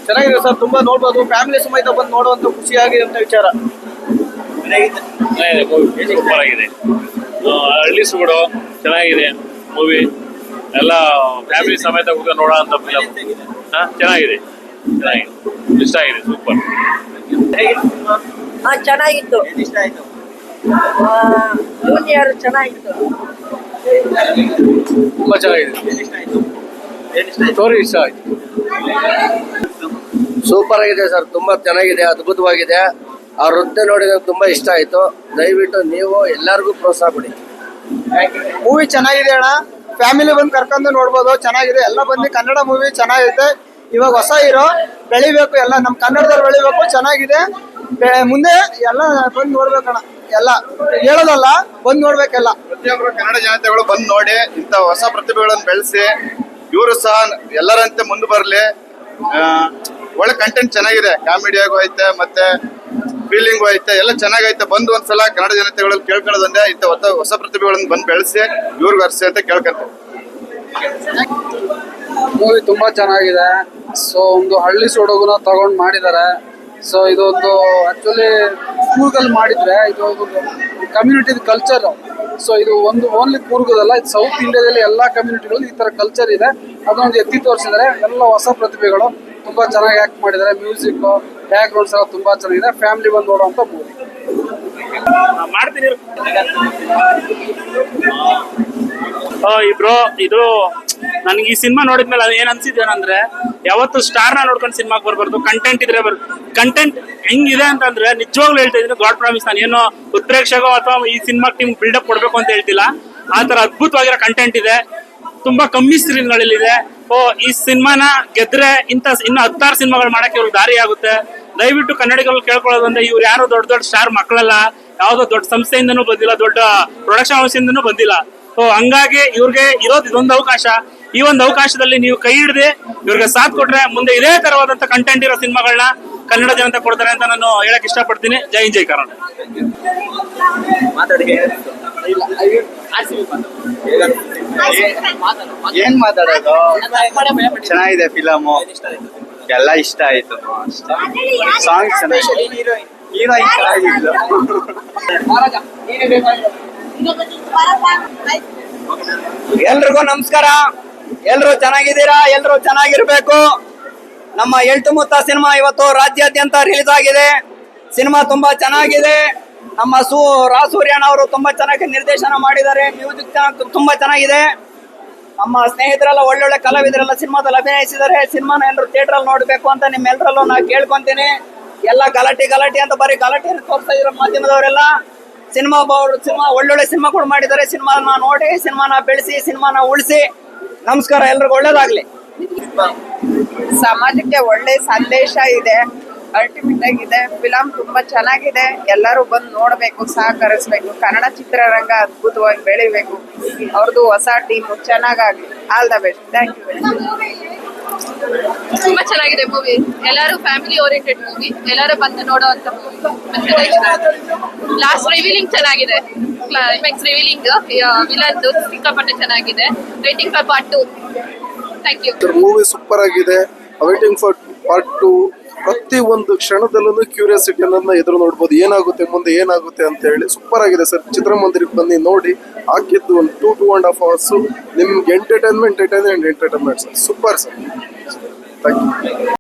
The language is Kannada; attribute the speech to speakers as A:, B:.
A: ಚೆನ್ನಾಗಿದೆ ಸರ್, ತುಂಬಾ ನೋಡ್ಬೋದು. ಫ್ಯಾಮಿಲಿ ಸಮೇತ ಬಂದು ನೋಡುವಂತ ಖುಷಿಯಾಗಿರುವಂತ ವಿಚಾರ.
B: ಸೂಪರ್ ಆಗಿದೆ. ಹಳ್ಳಿ ಸುಗಡು ಚೆನ್ನಾಗಿದೆ ಮೂವಿ. ಎಲ್ಲ ಫ್ಯಾಮಿಲಿ ಸಮೇತ ಕೂಡ ನೋಡೋಂಥ ಫಿಲಮ್. ಚೆನ್ನಾಗಿದೆ, ಇಷ್ಟ ಆಗಿದೆ. ಸೂಪರ್.
C: ಚೆನ್ನಾಗಿತ್ತು.
A: ಇಷ್ಟ ಆಯ್ತು.
C: ಜೂನಿಯರ್ ಚೆನ್ನಾಗಿತ್ತು.
A: ತುಂಬಾ ಚೆನ್ನಾಗಿದೆ. ಸ್ಟೋರಿ ಇಷ್ಟ ಆಯ್ತು.
D: ಸೂಪರ್ ಆಗಿದೆ ಸರ್, ತುಂಬಾ ಚೆನ್ನಾಗಿದೆ, ಅದ್ಭುತವಾಗಿದೆ. ಆ ವೃತ್ತಿ ನೋಡಿದ್ರೆ ತುಂಬಾ ಇಷ್ಟ ಆಯ್ತು. ದಯವಿಟ್ಟು ನೀವು ಎಲ್ಲರಿಗೂ ಪ್ರೋತ್ಸಾಹ ಕೊಡಿ.
A: ಮೂವಿ ಚೆನ್ನಾಗಿದೆ ಅಣ್ಣ, ಫ್ಯಾಮಿಲಿ ಬಂದು ಕರ್ಕೊಂಡು ನೋಡ್ಬೋದು. ಚೆನ್ನಾಗಿದೆ, ಎಲ್ಲ ಬಂದು ಕನ್ನಡ ಮೂವಿ ಚೆನ್ನಾಗೈತೆ. ಇವಾಗ ಹೊಸ ಹೀರೋ ಬೆಳಿಬೇಕು, ಎಲ್ಲ ನಮ್ಮ ಕನ್ನಡದವ್ರು ಬೆಳಿಬೇಕು. ಚೆನ್ನಾಗಿದೆ, ಮುಂದೆ ಎಲ್ಲ ಬಂದು ನೋಡ್ಬೇಕಣ್ಣ. ಎಲ್ಲ ಹೇಳೋದಲ್ಲ, ಬಂದು ನೋಡ್ಬೇಕೆಲ್ಲ.
E: ಪ್ರತಿಯೊಬ್ಬರು ಕನ್ನಡ ಜನತೆಗಳು ಬಂದು ನೋಡಿ ಇಂಥ ಹೊಸ ಪ್ರತಿಭೆಗಳನ್ನು ಬೆಳೆಸಿ ಇವರು ಸಹ ಎಲ್ಲರಂತೆ ಮುಂದೆ ಬರಲಿ. ಒಳ್ಳೆ ಕಂಟೆಂಟ್ ಚೆನ್ನಾಗಿದೆ, ಕಾಮಿಡಿಯಾಗೂ ಐತೆ ಮತ್ತೆ ಫೀಲಿಂಗು ಐತೆ, ಎಲ್ಲ ಚೆನ್ನಾಗೈತೆ. ಬಂದು ಒಂದ್ಸಲ ಕನ್ನಡ ಜನತೆಗಳಲ್ಲಿ ಕೇಳ್ಕೊಳ್ಳೋದಂದ್ರೆ ಇಂಥ ಹೊಸ ಪ್ರತಿಭೆಗಳನ್ನು ಬಂದು ಬೆಳೆಸಿ ಇವ್ರಿಗೆ ಹರಿಸಿ ಅಂತ ಕೇಳ್ಕೊಂತಾರೆ.
F: ಮೂವಿ ತುಂಬಾ ಚೆನ್ನಾಗಿದೆ. ಸೊ ಒಂದು ಹಳ್ಳಿ ಸೊಡಗುನ ತಗೊಂಡು ಮಾಡಿದ್ದಾರೆ. ಸೊ ಇದೊಂದು ಆಕ್ಚುಲಿ ಕೂರ್ಗಲ್ಲಿ ಮಾಡಿದ್ರೆ ಇದು ಒಂದು ಕಮ್ಯುನಿಟಿ ಕಲ್ಚರ್. ಸೊ ಇದು ಒಂದು ಓನ್ಲಿ ಕೂರ್ಗದಲ್ಲ, ಇದು ಸೌತ್ ಇಂಡಿಯಾದಲ್ಲಿ ಎಲ್ಲ ಕಮ್ಯುನಿಟಿಗಳು ಈ ತರ ಕಲ್ಚರ್ ಇದೆ. ಅದೊಂದು ಎತ್ತಿ ತೋರಿಸಿದ್ದಾರೆ. ಎಲ್ಲ ಹೊಸ ಪ್ರತಿಭೆಗಳು ತುಂಬಾ ಚೆನ್ನಾಗಿ ಆಕ್ಟ್ ಮಾಡಿದ್ದಾರೆ. ಮ್ಯೂಸಿಕ್, ಬ್ಯಾಕ್ ಗ್ರೌಂಡ್ಸ್ ಎಲ್ಲ ತುಂಬಾ ಚೆನ್ನಾಗಿದೆ. ಫ್ಯಾಮಿಲಿ ಬಂದು ನೋಡುವಂತ ಮೂವಿ.
B: ಮಾಡ್ತೀನಿ ಇಬ್ರು. ಇದು ನನ್ಗೆ ಈ ಸಿನಿಮಾ ನೋಡಿದ್ಮೇಲೆ ಅದು ಏನ್ ಅನ್ಸಿದ್ದೇನಂದ್ರೆ, ಯಾವತ್ತು ಸ್ಟಾರ್ ನ ನೋಡ್ಕೊಂಡು ಸಿನಿಮಾಗೆ ಬರ್ಬಾರ್ದು, ಕಂಟೆಂಟ್ ಇದ್ರೆ ಕಂಟೆಂಟ್ ಹೆಂಗಿದೆ ಅಂತಂದ್ರೆ ನಿಜವಾಗ್ಲೂ ಹೇಳ್ತಾ ಇದ್ದೀನಿ, ಗಾಡ್ ಪ್ರಾಮಿಸ್. ನಾನು ಏನೋ ಉತ್ಪ್ರೇಕ್ಷಕೋ ಅಥವಾ ಈ ಸಿನಿಮಾ ಟೀಮ್ ಬಿಲ್ಡಪ್ ಕೊಡ್ಬೇಕು ಅಂತ ಹೇಳ್ತಿಲ್ಲ. ಆ ತರ ಅದ್ಭುತವಾಗಿರೋ ಕಂಟೆಂಟ್ ಇದೆ, ತುಂಬಾ ಕಮ್ಮಿ ಸ್ಕ್ರೀನ್ಗಳಲ್ಲಿದೆ. ಈ ಸಿನಿಮಾನ ಗೆದ್ರೆ ಇನ್ನು 16 ಸಿನಿಮಾಗಳು ಮಾಡಕ್ಕೆ ಇವ್ರಿಗೆ ದಾರಿ ಆಗುತ್ತೆ. ದಯವಿಟ್ಟು ಕನ್ನಡಿಗರು ಕೇಳ್ಕೊಳ್ಳೋದಂದ್ರೆ, ಇವ್ರು ಯಾರು ದೊಡ್ಡ ದೊಡ್ಡ ಸ್ಟಾರ್ ಮಕ್ಕಳಲ್ಲ, ಯಾವ್ದೋ ದೊಡ್ಡ ಸಂಸ್ಥೆಯಿಂದನೂ ಬಂದಿಲ್ಲ, ದೊಡ್ಡ ಪ್ರೊಡಕ್ಷನ್ ಹೌಸಿಂದನೂ ಬಂದಿಲ್ಲ. ಹಂಗಾಗಿ ಇವ್ರಿಗೆ ಇರೋದು ಇದೊಂದು ಅವಕಾಶ. ಈ ಒಂದು ಅವಕಾಶದಲ್ಲಿ ನೀವು ಕೈ ಹಿಡಿದು ಇವ್ರಿಗೆ ಸಾಥ್ ಕೊಟ್ರೆ ಮುಂದೆ ಇದೇ ತರವಾದಂತ ಕಂಟೆಂಟ್ ಇರೋ ಸಿನಿಮಾಗಳನ್ನ ಕನ್ನಡ ಜನತೆ ಕೊಡ್ತಾರೆ ಅಂತ ನಾನು ಹೇಳಕ್ ಇಷ್ಟಪಡ್ತೀನಿ. ಜೈ ಜೈ ಕರ್ನಾಟಕ.
E: ಏನ್ ಮಾತಾಡೋದು, ಚೆನ್ನಾಗಿದೆ ಫಿಲಮು, ಎಲ್ಲ ಇಷ್ಟ ಆಯ್ತು. ಸಾಂಗ್ ಚೆನ್ನಾಗಿದೆ, ಹೀರೋಯಿನ್ ಚೆನ್ನಾಗಿದ್ಲು.
G: ಎಲ್ರಿಗೂ ನಮಸ್ಕಾರ. ಎಲ್ರು ಚೆನ್ನಾಗಿದ್ದೀರಾ? ಎಲ್ರು ಚೆನ್ನಾಗಿರ್ಬೇಕು. ನಮ್ಮ ಎಳ್ತು ಮುತ್ತ ಸಿನಿಮಾ ಇವತ್ತು ರಾಜ್ಯಾದ್ಯಂತ ರಿಲೀಸ್ ಆಗಿದೆ. ಸಿನಿಮಾ ತುಂಬಾ ಚೆನ್ನಾಗಿದೆ. ನಮ್ಮ ಸೂರ್ಯಣ್ಣ ಅವರು ತುಂಬಾ ಚೆನ್ನಾಗಿ ನಿರ್ದೇಶನ ಮಾಡಿದ್ದಾರೆ. ಮ್ಯೂಸಿಕ್ ತುಂಬಾ ಚೆನ್ನಾಗಿದೆ. ನಮ್ಮ ಸ್ನೇಹಿತರೆಲ್ಲ ಒಳ್ಳೊಳ್ಳೆ ಕಲಾವಿದರೆಲ್ಲ ಸಿನಿಮಾದಲ್ಲಿ ಅಭಿನಯಿಸಿದ್ದಾರೆ. ಸಿನಿಮಾನ ಎಲ್ಲರೂ ಥಿಯೇಟರ್ ಅಲ್ಲಿ ನೋಡ್ಬೇಕು ಅಂತ ನಿಮ್ಮೆಲ್ಲರಲ್ಲೂ ನಾ ಕೇಳ್ಕೊಂತೀನಿ. ಎಲ್ಲ ಗಲಾಟೆ ಅಂತ ಬರೀ ಗಲಾಟೆಯನ್ನು ತೋರಿಸ್ತಾ ಇರೋ ಮಾಧ್ಯಮದವರೆಲ್ಲ. ಸಿನಿಮಾ ಒಳ್ಳೊಳ್ಳೆ ಸಿನಿಮಾಗಳು ಮಾಡಿದ್ದಾರೆ. ಸಿನಿಮಾನ ನೋಡಿ, ಸಿನಿಮಾನ ಬೆಳೆಸಿ, ಸಿನಿಮಾನ ಉಳಿಸಿ. ನಮಸ್ಕಾರ, ಎಲ್ರಿಗೂ ಒಳ್ಳೇದಾಗ್ಲಿ.
C: ಸಮಾಜಕ್ಕೆ ಒಳ್ಳೆ ಸಂದೇಶ ಇದೆ, ಅಲ್ಟಿಮೇಟ್ ಆಗಿದೆ. ಫಿಲಮ್ ತುಂಬಾ ಚೆನ್ನಾಗಿದೆ. ಎಲ್ಲರೂ ಬಂದು ನೋಡ್ಬೇಕು, ಸಹಕರಿಸ್ಬೇಕು. ಕನ್ನಡ ಚಿತ್ರರಂಗ ಅದ್ಭುತವಾಗಿ ಬೆಳಿಬೇಕು. ಅವ್ರದ್ದು ಹೊಸ ಟೀಮು ಚೆನ್ನಾಗಾಗ್ಲಿ. All the best. Thank you.
H: ತುಂಬಾ ಚೆನ್ನಾಗಿದೆ ಮೂವಿ. ಎಲ್ಲರೂ ಫ್ಯಾಮಿಲಿ ಓರಿಯೆಂಟೆಡ್ ಮೂವಿ, ಎಲ್ಲರೂ ಬಂದು ನೋಡುವಂತ ಮೂವಿ. ಲಾಸ್ಟ್ ರಿವೀಲಿಂಗ್ ಚೆನ್ನಾಗಿದೆ. ಕ್ಲೈಮ್ಯಾಕ್ಸ್ ರಿವೀಲಿಂಗ್ ವಿಲನ್ ಸಿಕ್ಕಾಪಟ್ಟೆ ಚೆನ್ನಾಗಿದೆ. Waiting for part 2. Thank you.
F: Movie super ಆಗಿದೆ. Waiting for part 2. ಪ್ರತಿ ಒಂದು ಕ್ಷಣದಲ್ಲೂ ಕ್ಯೂರಿಯಾಸಿಟಿ ಅನ್ನೋದನ್ನ ಎದುರು ನೋಡ್ಬೋದು. ಏನಾಗುತ್ತೆ ಮುಂದೆ ಏನಾಗುತ್ತೆ ಅಂತ ಹೇಳಿ ಸೂಪರ್ ಆಗಿದೆ ಸರ್. ಚಿತ್ರಮಂದಿರಕ್ಕೆ ಬಂದು ನೋಡಿ. ಹಾಕಿದ್ದು ಒಂದು 2.5 hours ನಿಮ್ಗೆ entertainment sir. Super sir. Thank you.